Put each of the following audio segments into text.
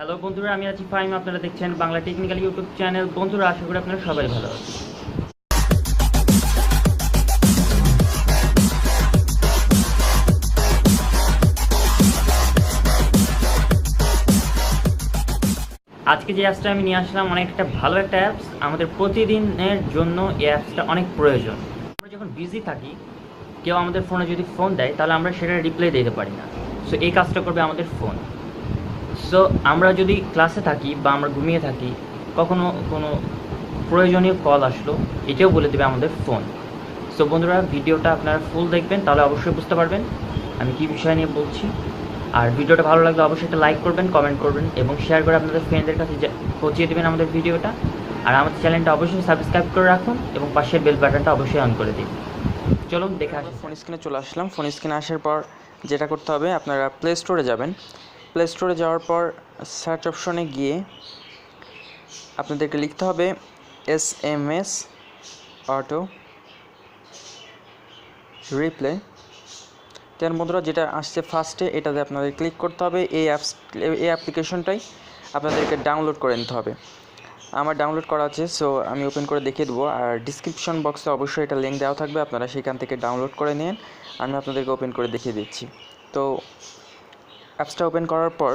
Hello বন্ধুরা, আমি আছি ফাইম। আপনারা দেখছেন বাংলা টেকনিক্যাল ইউটিউব চ্যানেল। বন্ধুরা, আশা করি আপনারা সবাই ভালো আছেন। আজকে যে অ্যাপসটা আমি নিয়ে আসলাম, অনেকটা ভালো একটা অ্যাপস। আমাদের প্রতিদিনের জন্য এই অ্যাপসটা অনেক প্রয়োজন। আমরা যখন বিজি থাকি, কেউ আমাদের ফোনে যদি ফোন দেয়, তাহলে আমরা সেটা রিপ্লাই দিতে পারি না। সো এই কাজটা করবে আমাদের ফোন। সো আমরা যদি ক্লাসে থাকি বা আমরা ঘুমিয়ে থাকি, কখনো কোনো প্রয়োজনীয় কল আসলো, এটাও বলে দেবে আমাদের ফোন। সো বন্ধুরা, ভিডিওটা আপনারা ফুল দেখবেন, তাহলে অবশ্যই বুঝতে পারবেন আমি কী বিষয় নিয়ে বলছি। আর ভিডিওটা ভালো লাগলে অবশ্যই একটা লাইক করবেন, কমেন্ট করবেন এবং শেয়ার করে আপনাদের ফ্রেন্ডদের কাছে পৌঁছে দেবেন আমাদের ভিডিওটা। আর আমাদের চ্যানেলটা অবশ্যই সাবস্ক্রাইব করে রাখুন এবং পাশের বেল বাটনটা অবশ্যই অন করে দিন। চলুন দেখে আসি। ফোন স্ক্রিনে চলে আসলাম। ফোন স্ক্রিনে আসার পর যেটা করতে হবে, আপনারা প্লে স্টোরে যাবেন। প্লে স্টোরে যাওয়ার পর সার্চ অপশনে গিয়ে আপনাদেরকে লিখতে হবে SMS অটো রিপ্লে। দেন বন্ধুরা, যেটা আসছে ফার্স্টে, এটাতে আপনাদের ক্লিক করতে হবে। এই অ্যাপ্লিকেশনটাই আপনাদেরকে ডাউনলোড করে নিতে হবে। আমার ডাউনলোড করা আছে, সো আমি ওপেন করে দেখিয়ে দেবো। আর ডিসক্রিপশন বক্সে অবশ্যই এটা লিঙ্ক দেওয়া থাকবে, আপনারা সেখান থেকে ডাউনলোড করে নিন। আমি আপনাদেরকে ওপেন করে দেখিয়ে দিচ্ছি। তো অ্যাপসটা ওপেন করার পর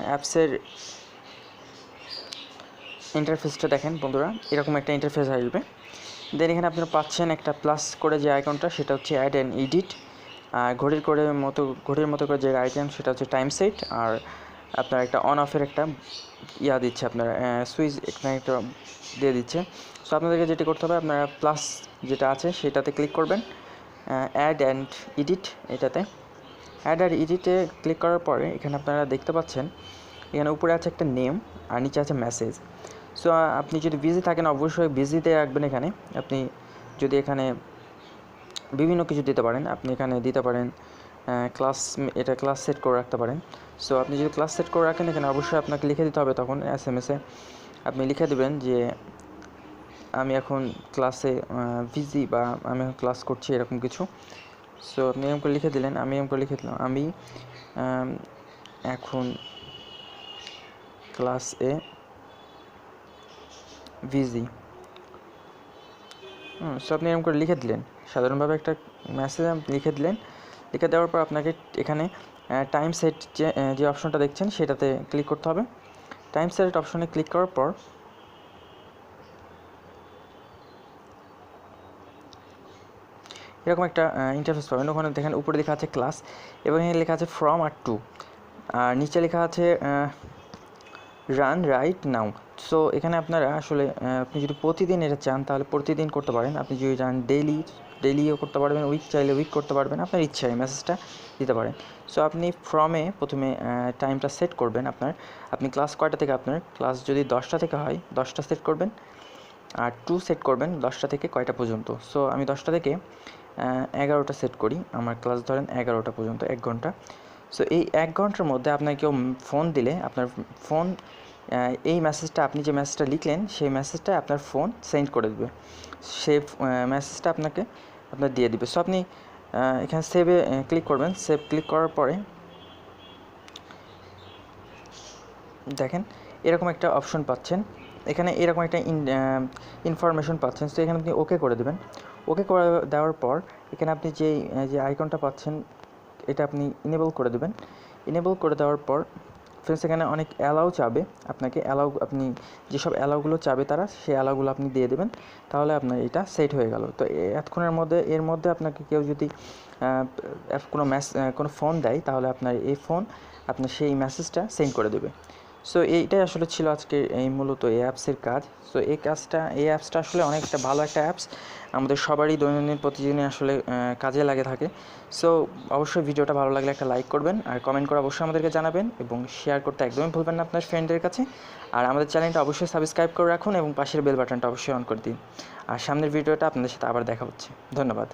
অ্যাপসের ইন্টারফেসটা দেখেন বন্ধুরা, এরকম একটা ইন্টারফেস আসবে। দেন এখানে আপনারা পাচ্ছেন একটা প্লাস করে যে আইকনটা, সেটা হচ্ছে অ্যাড অ্যান্ড এডিট। ঘড়ির মতো করে যে আইটেম, সেটা হচ্ছে টাইম সেট। আর আপনার একটা অন অফের একটা দিচ্ছে, আপনার সুইচ এখানে একটা দিয়ে দিচ্ছে। সো আপনাদেরকে যেটি করতে হবে, আপনারা প্লাস যেটা আছে সেটাতে ক্লিক করবেন, অ্যাড অ্যান্ড এডিট। এটাতে অ্যাড আর এডিটে ক্লিক করার পরে এখানে আপনারা দেখতে পাচ্ছেন, এখানে উপরে আছে একটা নেম আর নিচে আছে মেসেজ। সো আপনি যদি বিজি থাকেন, অবশ্যই বিজিতে রাখবেন। এখানে আপনি যদি এখানে বিভিন্ন কিছু দিতে পারেন, আপনি এখানে দিতে পারেন ক্লাস সেট করে রাখতে পারেন। সো আপনি যদি ক্লাস সেট করে রাখেন, এখানে অবশ্যই আপনাকে লিখে দিতে হবে। তখন SMS-এ আপনি লিখে দেবেন যে আমি এখন ক্লাসে বিজি, বা আমি এখন ক্লাস করছি, এরকম কিছু। সো আপনি এরকম করে লিখে দিলেন, আমি এখন ক্লাসে বিজি। সো আপনি এরকম করে লিখে দিলেন, সাধারণভাবে একটা মেসেজ লিখে দিলেন। লিখে দেওয়ার পর আপনাকে এখানে টাইম সেট যে অপশনটা দেখছেন, সেটাতে ক্লিক করতে হবে। টাইম সেট অপশনে ক্লিক করার পর এরকম একটা ইন্টারফেস পাবেন। ওখানে দেখেন উপরে লেখা আছে ক্লাস, এবং এখানে লেখা আছে ফ্রম আর টু, আর নিচে লেখা আছে রান রাইট নাও। সো এখানে আপনারা আসলে আপনি যদি প্রতিদিন এটা চান, তাহলে প্রতিদিন করতে পারেন। আপনি যদি চান ডেইলিও করতে পারবেন, উইক চাইলে উইক করতে পারবেন, আপনার ইচ্ছা এই মেসেজটা দিতে পারেন। সো আপনি ফ্রমে প্রথমে টাইমটা সেট করবেন। আপনি ক্লাস কয়টা থেকে, আপনার ক্লাস যদি 10টা থেকে হয়, 10টা সেট করবেন। আর 2 সেট করবেন 10টা থেকে কয়টা পর্যন্ত। সো আমি 10টা থেকে 11টা সেট করি। আমার ক্লাস ধরেন 11টা পর্যন্ত, 1 ঘন্টা। সো এই 1 ঘন্টার মধ্যে আপনার কেউ ফোন দিলে, আপনার ফোন এই মেসেজটা, আপনি যে মেসেজটা লিখলেন, সেই মেসেজটা আপনার ফোন সেন্ড করে দেবে। সেই মেসেজটা আপনার দিয়ে দিবে। সো আপনি এখানে সেভে ক্লিক করবেন। সেভ ক্লিক করার পরে দেখেন এরকম একটা অপশন পাচ্ছেন, এখানে এরকম একটা ইনফরমেশন পাচ্ছেন। সো এখানে আপনি ওকে করে দেবেন। ওকে করে দেওয়ার পর এখানে আপনি যে আইকনটা পাচ্ছেন, এটা আপনি ইনেবল করে দেবেন। ইনেবল করে দেওয়ার পর ফ্রেন্ডস, এখানে অনেক অ্যালাউ চাবে আপনাকে। আপনি যেসব অ্যালাউগুলো চাবে তারা, সেই অ্যালাউগুলো আপনি দিয়ে দেবেন। তাহলে আপনার এটা সেট হয়ে গেল। তো এর মধ্যে আপনাকে কেউ যদি কোনো ফোন দেয়, তাহলে আপনার সেই মেসেজটা সেন্ড করে দেবে। সো এইটাই আসলে ছিল আজকে মূলত এই অ্যাপসের কাজ। সো এই অ্যাপসটা আসলে অনেকটা ভালো একটা অ্যাপস, আমাদের সবারই প্রতিদিনে আসলে কাজে লাগে থাকে। সো অবশ্যই ভিডিওটা ভালো লাগলে একটা লাইক করবেন, আর কমেন্ট করে অবশ্যই আমাদেরকে জানাবেন, এবং শেয়ার করতে একদমই ভুলবেন না আপনার ফ্রেন্ডদের কাছে। আর আমাদের চ্যানেলটা অবশ্যই সাবস্ক্রাইব করে রাখুন এবং পাশের বেল বাটনটা অবশ্যই অন করে দিন। আর সামনের ভিডিওটা আপনাদের সাথে আবার দেখা হচ্ছে। ধন্যবাদ।